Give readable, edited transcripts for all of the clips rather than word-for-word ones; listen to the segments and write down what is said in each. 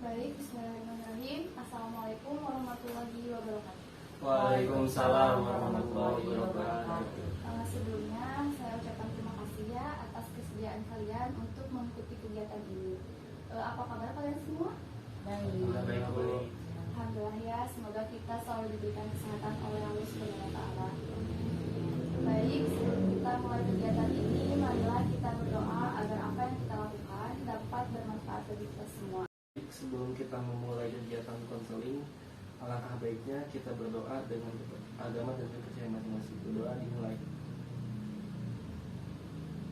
Baik, bismillahirrahmanirrahim. Assalamualaikum warahmatullahi wabarakatuh. Waalaikumsalam warahmatullahi wabarakatuh. Sebelumnya saya ucapkan terima kasih ya atas kesediaan kalian untuk mengikuti kegiatan ini. Apa kabar kalian semua? Baik, Bu. Alhamdulillah ya, semoga kita selalu diberikan kesehatan oleh Allah Subhanahu wa Ta'ala. Baik, sebelum kita mulai kegiatan ini, marilah kita berdoa agar apa yang kita lakukan dapat bermanfaat bagi kita semua. Sebelum kita memulai kegiatan konseling, alangkah baiknya kita berdoa dengan agama dan kepercayaan masing-masing. Berdoa dimulai.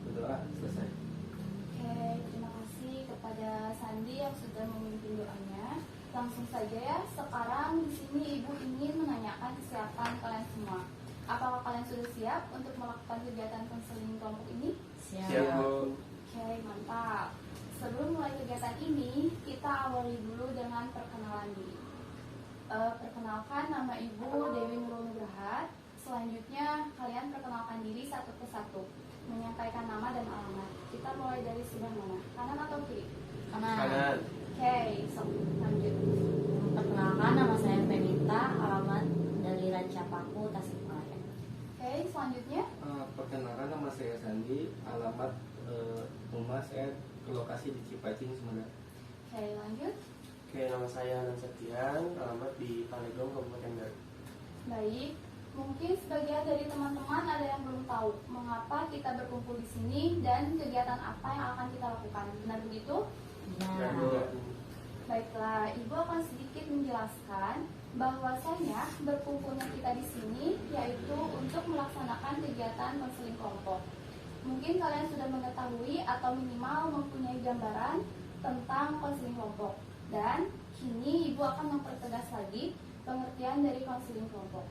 Berdoa selesai. Oke, terima kasih kepada Sandi yang sudah memimpin doanya. Langsung saja ya, sekarang di sini Ibu ingin menanyakan kesiapan kalian semua. Apakah kalian sudah siap untuk melakukan kegiatan konseling kelompok ini? Siap, Bu. Oke, mantap. Sebelum mulai kegiatan ini, kita awali dulu dengan perkenalan diri. Perkenalkan, nama Ibu Dewi Nurul Nugraha. Selanjutnya, kalian perkenalkan diri satu persatu, menyampaikan nama dan alamat. Kita mulai dari sebelah mana? Kanan atau kiri? Kanan. Oke, lanjut. Perkenalkan, nama saya Penita, alamat dari Rancapaku, Tasikmalaya. Oke, selanjutnya. Perkenalkan, nama saya Sandi, alamat rumah saya ke lokasi di Cipacing, Semarang. Oke, lanjut. Oke, nama saya Hanan Septian, alamat di Palegong, Kabupaten Garut. Baik, mungkin sebagian dari teman-teman ada yang belum tahu mengapa kita berkumpul di sini dan kegiatan apa yang akan kita lakukan. Benar begitu? Dan Baiklah, Ibu akan sedikit menjelaskan bahwasanya berkumpulnya kita di sini yaitu untuk melaksanakan kegiatan konseling kelompok. Mungkin kalian sudah mengetahui atau minimal mempunyai gambaran tentang konseling kelompok. Dan kini Ibu akan mempertegas lagi pengertian dari konseling kelompok.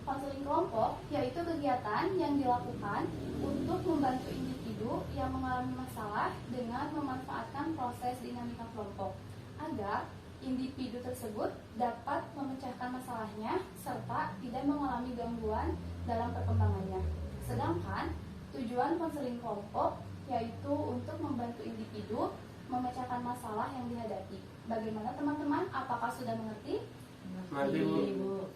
Konseling kelompok yaitu kegiatan yang dilakukan untuk membantu individu yang mengalami masalah dengan memanfaatkan proses dinamika kelompok agar individu tersebut dapat memecahkan masalahnya serta tidak mengalami gangguan dalam perkembangannya. Sedangkan tujuan konseling kelompok yaitu untuk membantu individu memecahkan masalah yang dihadapi. Bagaimana teman-teman? Apakah sudah mengerti? Mengerti, Bu.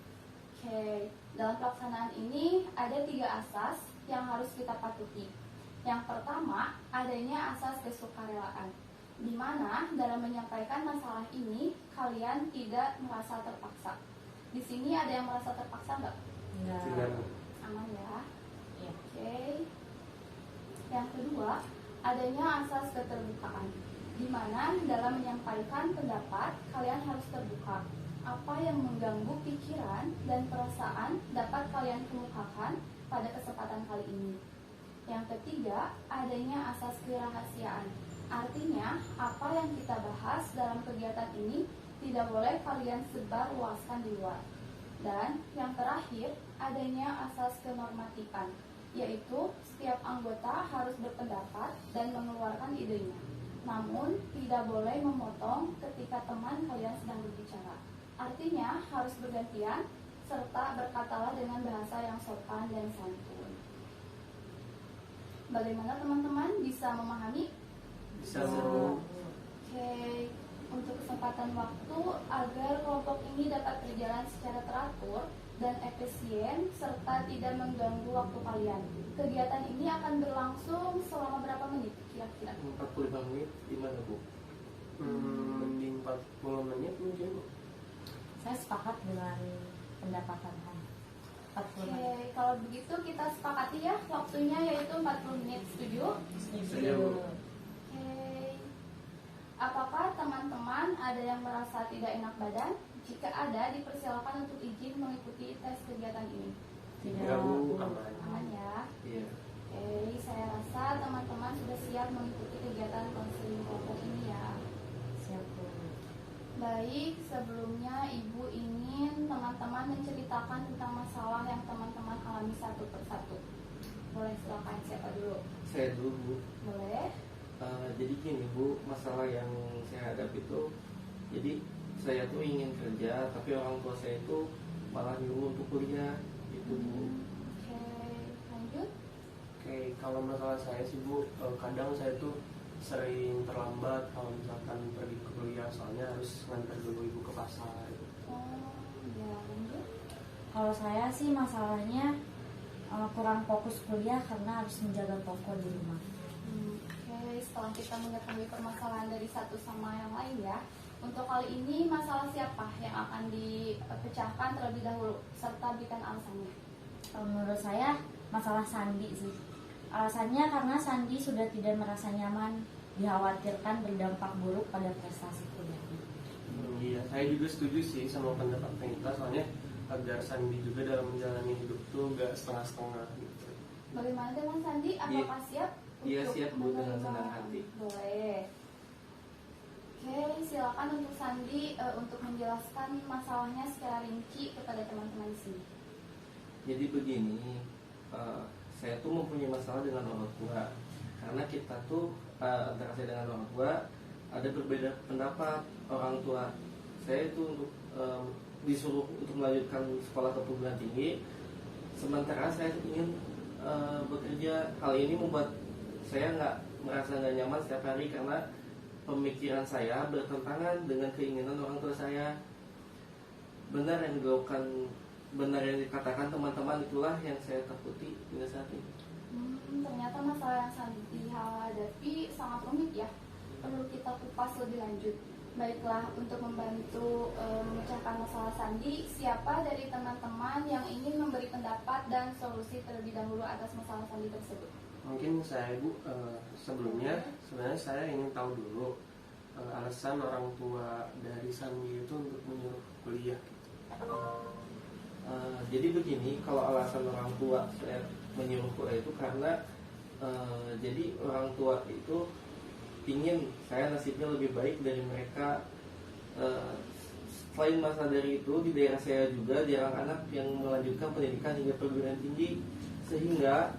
Oke, dalam pelaksanaan ini ada 3 asas yang harus kita patuhi. Yang pertama, adanya asas kesukarelaan, di mana dalam menyampaikan masalah ini kalian tidak merasa terpaksa. Di sini ada yang merasa terpaksa nggak? Tidak, Bu. Aman ya? Ya. Oke. Yang kedua, adanya asas keterbukaan, di mana dalam menyampaikan pendapat kalian harus terbuka. Apa yang mengganggu pikiran dan perasaan dapat kalian kemukakan pada kesempatan kali ini. Yang ketiga, adanya asas kerahasiaan. Artinya, apa yang kita bahas dalam kegiatan ini tidak boleh kalian sebar luaskan di luar. Dan yang terakhir, adanya asas kenormatifan, yaitu setiap anggota harus berpendapat dan mengeluarkan idenya. Namun, tidak boleh memotong ketika teman kalian sedang berbicara. Artinya, harus bergantian, serta berkatalah dengan bahasa yang sopan dan santun. Bagaimana teman-teman, bisa memahami? Bisa, Bu. Oke, untuk kesempatan waktu agar kelompok ini dapat berjalan secara teratur dan efisien serta tidak mengganggu waktu kalian. Kegiatan ini akan berlangsung selama berapa menit kira-kira? 45 menit gimana, Bu? Mending 40 menit mungkin, Bu. Saya sepakat dengan pendapat Hanan. 40 menit. Oke, kalau begitu kita sepakati ya waktunya yaitu 40 menit. Setuju? Setuju, Bu. Oke. Apakah teman-teman ada yang merasa tidak enak badan? Jika ada, dipersilakan untuk izin mengikuti tes kegiatan ini. Tidak, Bu. Aman. Aman ya? Iya. Oke, saya rasa teman-teman sudah siap mengikuti kegiatan konseling kelompok ini ya. Siap, Bu. Baik, sebelumnya Ibu ingin teman-teman menceritakan tentang masalah yang teman-teman alami satu persatu. Boleh silakan, siapa dulu? Saya dulu, Bu. Boleh? Jadi gini, Bu, masalah yang saya hadapi itu, jadi saya tuh ingin kerja, tapi orang tua saya itu malah nyuruh untuk kuliah, gitu, Bu. Oke, lanjut. Oke, kalau masalah saya sih, Bu, kadang saya tuh sering terlambat kalau misalkan pergi ke soalnya harus ngantar dulu ibu ke pasar. Oh, ya lanjut. Kalau saya sih masalahnya kurang fokus kuliah karena harus menjaga toko di rumah. Oke, setelah kita mengetahui permasalahan dari satu sama yang lain ya, untuk kali ini masalah siapa yang akan dipecahkan terlebih dahulu serta berikan alasannya? Menurut saya masalah Sandi sih. Alasannya karena Sandi sudah tidak merasa nyaman, dikhawatirkan berdampak buruk pada prestasi kuliahnya. Iya, saya juga setuju sih sama pendapat Penita, soalnya agar Sandi juga dalam menjalani hidup tuh gak setengah-setengah gitu. Bagaimana dengan Sandi? Apakah siap? Iya, untuk siap, Bu, dengan menerima? senang hati. Boleh. Oke, silakan untuk Sandi untuk menjelaskan masalahnya secara rinci kepada teman-teman di sini. Jadi begini, saya tuh mempunyai masalah dengan orang tua. Karena kita tuh antara saya dengan orang tua ada berbeda pendapat. Orang tua saya itu untuk disuruh untuk melanjutkan sekolah ke perguruan tinggi, sementara saya ingin bekerja. Hal ini membuat saya merasa nggak nyaman setiap hari karena pemikiran saya bertentangan dengan keinginan orang tua saya. Benar yang dikatakan teman-teman, itulah yang saya takuti hingga saat ini. Ternyata masalah yang Sandi hadapi sangat rumit ya. Perlu kita kupas lebih lanjut. Baiklah, untuk membantu memecahkan masalah Sandi, siapa dari teman-teman yang ingin memberi pendapat dan solusi terlebih dahulu atas masalah Sandi tersebut? Mungkin saya Bu, sebenarnya saya ingin tahu dulu alasan orang tua dari Sandi itu untuk menyuruh kuliah. Jadi begini, kalau alasan orang tua saya menyuruh kuliah itu karena jadi orang tua itu ingin saya nasibnya lebih baik dari mereka. Selain masa dari itu, di daerah saya juga jarang anak yang melanjutkan pendidikan hingga perguruan tinggi, sehingga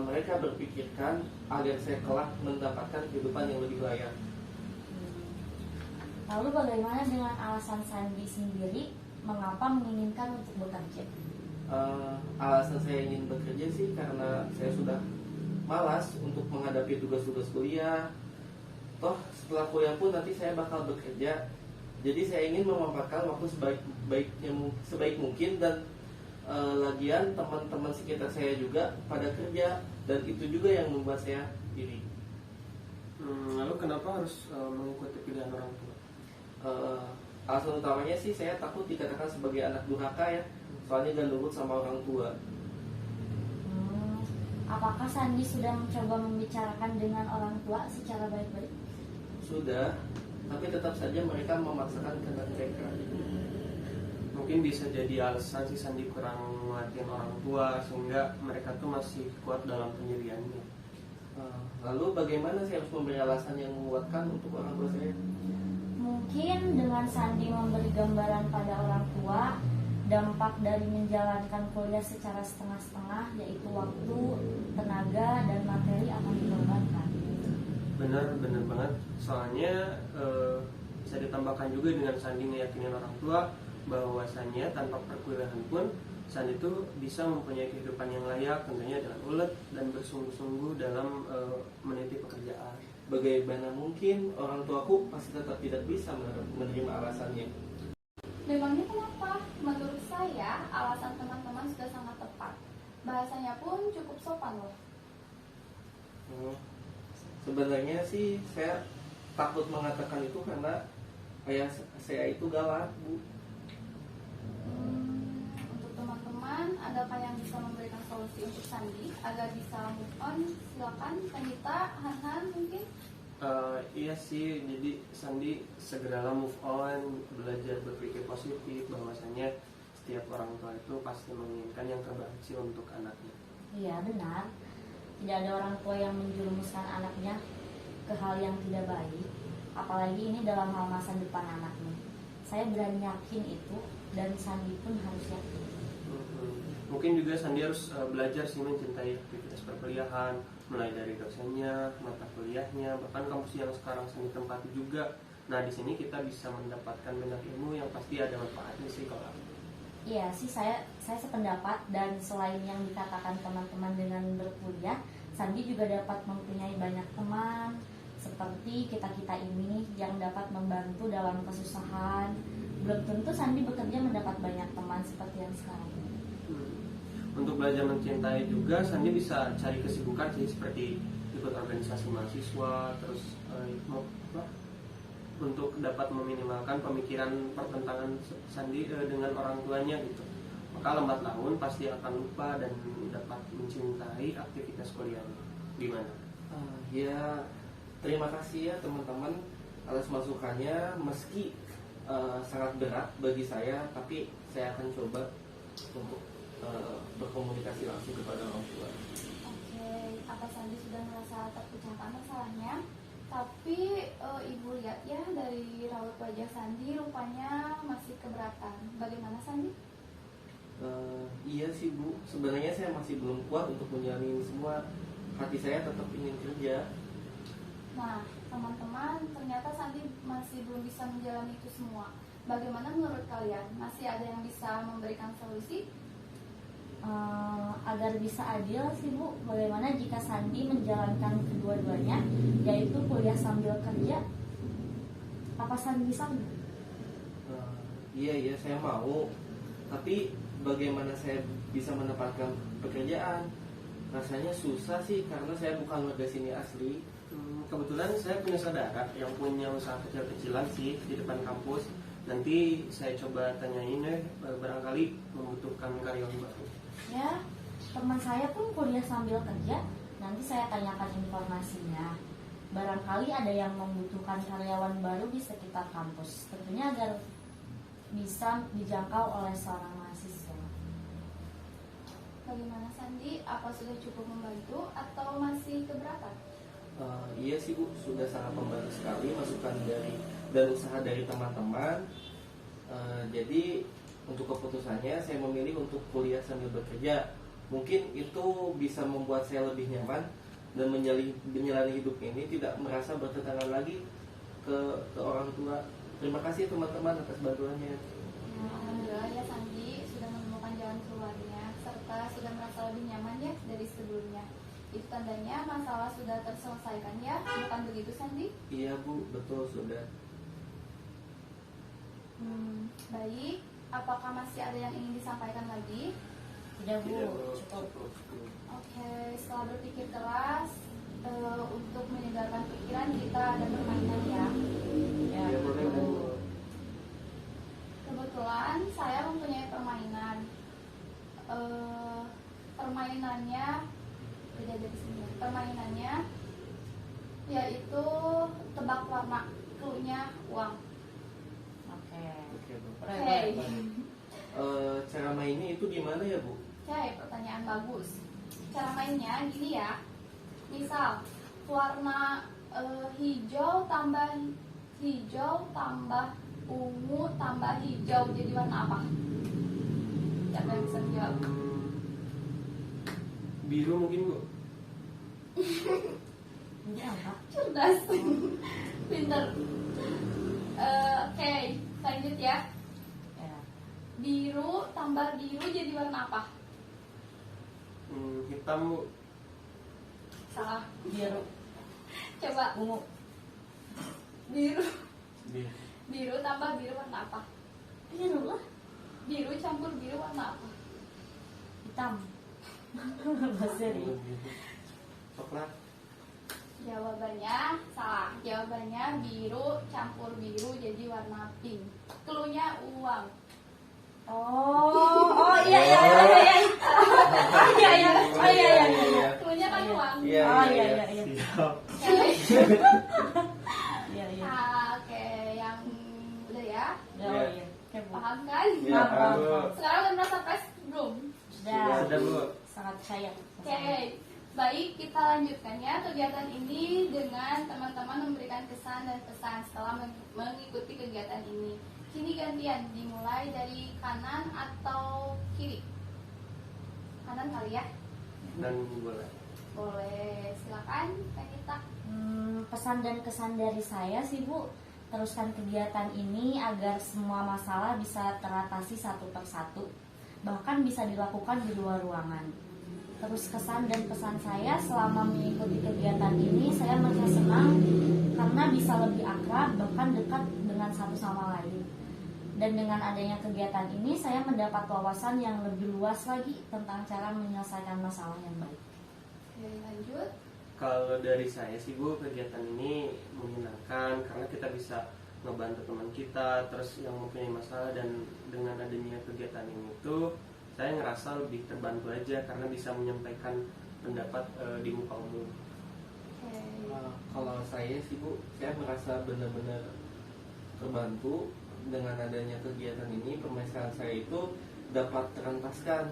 mereka berpikirkan agar saya kelak mendapatkan kehidupan yang lebih layak. Lalu bagaimana dengan alasan Sandi sendiri mengapa menginginkan untuk bekerja? Alasan saya ingin bekerja sih karena saya sudah malas untuk menghadapi tugas-tugas kuliah. Toh setelah kuliah pun nanti saya bakal bekerja. Jadi saya ingin memanfaatkan waktu sebaik mungkin, dan lagian teman-teman sekitar saya juga pada kerja, dan itu juga yang membuat saya iri. Lalu kenapa harus mengikuti pilihan orang tua? Alasan utamanya sih saya takut dikatakan sebagai anak durhaka ya, soalnya gak nurut sama orang tua. Apakah Sandi sudah mencoba membicarakan dengan orang tua secara baik-baik? Sudah, tapi tetap saja mereka memaksakan kehendak mereka. Mungkin bisa jadi alasan si Sandi kurang menguatin orang tua sehingga mereka tuh masih kuat dalam pendiriannya. Lalu bagaimana saya harus memberi alasan yang menguatkan untuk orang tua saya? Mungkin dengan Sandi memberi gambaran pada orang tua dampak dari menjalankan kuliah secara setengah-setengah, yaitu waktu, tenaga, dan materi akan dikorbankan. Benar banget. Soalnya bisa ditambahkan juga dengan Sandi meyakini orang tua bahwasannya tanpa perkuliahan pun Sandi itu bisa mempunyai kehidupan yang layak, tentunya dengan ulet dan bersungguh-sungguh dalam meniti pekerjaan. Bagaimana mungkin orang tuaku pasti tetap tidak bisa menerima alasannya. Memangnya kenapa? Menurut saya alasan teman-teman sudah sangat tepat. Bahasanya pun cukup sopan loh. Sebenarnya sih saya takut mengatakan itu karena ayah saya itu galak, Bu. Untuk teman-teman, adakah yang bisa memberikan solusi untuk Sandi agar bisa move on? Silakan, Kanita, Hanan mungkin. Iya sih, jadi Sandi segeralah move on, belajar berpikir positif, bahwasanya setiap orang tua itu pasti menginginkan yang terbaik sih untuk anaknya. Iya benar, tidak ada orang tua yang menjerumuskan anaknya ke hal yang tidak baik, apalagi ini dalam hal masa depan anaknya. Saya berani yakin itu, dan Sandi pun harus yakin. Mungkin juga Sandi harus belajar sih mencintai aktivitas perkuliahan, mulai dari dosennya, mata kuliahnya, bahkan kampus yang sekarang Sandi tempati juga. Nah di sini kita bisa mendapatkan banyak ilmu yang pasti ada manfaatnya sih kalau aku. Iya sih, saya sependapat, dan selain yang dikatakan teman-teman dengan berkuliah, Sandi juga dapat mempunyai banyak teman seperti kita ini yang dapat membantu dalam kesusahan. Belum tentu Sandi bekerja mendapat banyak teman seperti yang sekarang. Untuk belajar mencintai juga Sandi bisa cari kesibukan sih, seperti ikut organisasi mahasiswa, terus untuk dapat meminimalkan pemikiran pertentangan Sandi dengan orang tuanya gitu. Maka lambat laun pasti akan lupa dan dapat mencintai aktivitas kuliahnya. Gimana? Ya, terima kasih ya teman-teman atas masukannya. Meski sangat berat bagi saya, tapi saya akan coba untuk berkomunikasi langsung kepada orang tua. Oke, apa Sandi sudah merasa terpecahkan masalahnya? Tapi Ibu lihat ya dari raut wajah Sandi rupanya masih keberatan. Bagaimana Sandi? Iya sih Bu, sebenarnya saya masih belum kuat untuk menjalani semua. Hati saya tetap ingin kerja. Nah, teman-teman, ternyata Sandi masih belum bisa menjalani itu semua. Bagaimana menurut kalian? Masih ada yang bisa memberikan solusi? Agar bisa adil sih Bu, bagaimana jika Sandi menjalankan kedua-duanya, yaitu kuliah sambil kerja? Apa Sandi sanggup? Iya saya mau. Tapi bagaimana saya bisa mendapatkan pekerjaan? Rasanya susah sih karena saya bukan warga sini asli. Kebetulan saya punya saudara yang punya usaha kecil-kecilan sih di depan kampus. Nanti saya coba tanyain barangkali membutuhkan karyawan baru. Ya, teman saya pun kuliah sambil kerja. Nanti saya tanyakan informasinya. Barangkali ada yang membutuhkan karyawan baru di sekitar kampus. Tentunya agar bisa dijangkau oleh seorang mahasiswa. Bagaimana Sandi? Apa sudah cukup membantu atau masih keberatan? Iya sih Bu, sudah sangat membantu sekali masukan dan usaha dari teman-teman. Jadi untuk keputusannya saya memilih untuk kuliah sambil bekerja. Mungkin itu bisa membuat saya lebih nyaman dan menjalani hidup ini tidak merasa bertentangan lagi ke orang tua. Terima kasih teman-teman atas bantuannya. Alhamdulillah ya Sandi sudah menemukan jalan keluarnya serta sudah merasa lebih nyaman ya dari sebelumnya. Itu tandanya masalah sudah terselesaikan ya, bukan begitu Sandi? Iya Bu, betul sudah. Baik, apakah masih ada yang ingin disampaikan lagi? Tidak Bu, cukup. Oke, setelah berpikir keras untuk menyegarkan pikiran kita ada permainan ya. Ya, Iya, boleh Bu. Kebetulan saya mempunyai permainan. Permainannya tidak dari sini. Permainannya yaitu tebak warna, cluenya uang. Oke. Oke Bu. Oke. Cara mainnya itu gimana ya Bu? Oke, pertanyaan bagus. Cara mainnya gini ya. Misal warna hijau tambah ungu tambah hijau jadi warna apa? Siapa yang bisa menjawab? Biru mungkin Bu. Ini apa? Cerdas. Pinter. Oke, lanjut ya. Ya. Biru tambah biru jadi warna apa? Hitam Bu. Salah. Biru, Coba ungu, biru. Biru. Biru tambah biru warna apa? biru lah, Biru campur biru warna apa? hitam. Seri. Coklat. Jawabannya salah. Jawabannya biru campur biru jadi warna pink. Cluenya uang. Oh iya. Cluenya kan uang. Iya. Oh iya. Siap. Iya. Oke, yang udah ya. Oh iya. Oke, Bu. Paham kan? Iya, Paham. Bu. Sekarang udah merasa fresh belum? Sudah. Sudah Bu. Sangat percaya. Oke, baik kita lanjutkan ya kegiatan ini dengan teman-teman memberikan kesan dan pesan setelah mengikuti kegiatan ini. Kini gantian, dimulai dari kanan atau kiri? Kanan kali ya? Dan boleh. Boleh, silakan Kak Gita. Pesan dan kesan dari saya sih Bu, teruskan kegiatan ini agar semua masalah bisa teratasi satu persatu, bahkan bisa dilakukan di luar ruangan. Terus kesan dan pesan saya selama mengikuti kegiatan ini, saya merasa senang karena bisa lebih akrab bahkan dekat dengan satu sama lain. Dan dengan adanya kegiatan ini saya mendapat wawasan yang lebih luas lagi tentang cara menyelesaikan masalah yang baik. Oke, lanjut. Kalau dari saya sih Bu, kegiatan ini menyenangkan karena kita bisa ngebantu teman kita terus yang mempunyai masalah, dan dengan adanya kegiatan ini tuh saya ngerasa lebih terbantu aja karena bisa menyampaikan pendapat di muka umum. Oke. Kalau saya sih Bu, saya merasa benar-benar terbantu dengan adanya kegiatan ini. Permasalahan saya itu dapat terentaskan.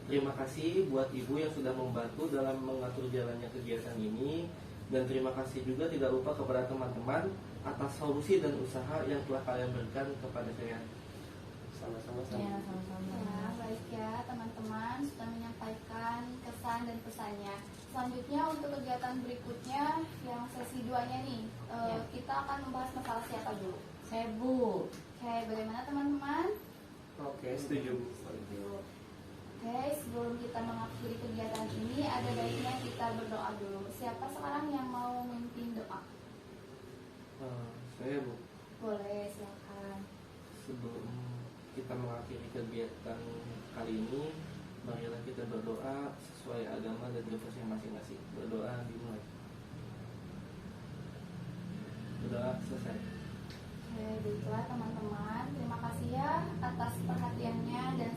Terima kasih buat Ibu yang sudah membantu dalam mengatur jalannya kegiatan ini, dan terima kasih juga tidak lupa kepada teman-teman atas solusi dan usaha yang telah kalian berikan kepada saya. Sama-sama. Ya, sama-sama. Ya, baik ya teman-teman sudah menyampaikan kesan dan pesannya. Selanjutnya untuk kegiatan berikutnya yang sesi 2-nya nih, kita akan membahas masalah siapa dulu? Saya Bu. Oke, bagaimana teman-teman? Oke, setuju Bu. Oke, sebelum kita mengakhiri kegiatan ini, ada baiknya kita berdoa dulu. Siapa sekarang yang mau memimpin doa? Saya Bu, Boleh, silakan. sebelum kita mengakhiri kegiatan kali ini, marilah kita berdoa sesuai agama dan privasi masing-masing. Berdoa dimulai. Berdoa selesai. Oke, baiklah teman-teman. Terima kasih ya atas perhatiannya dan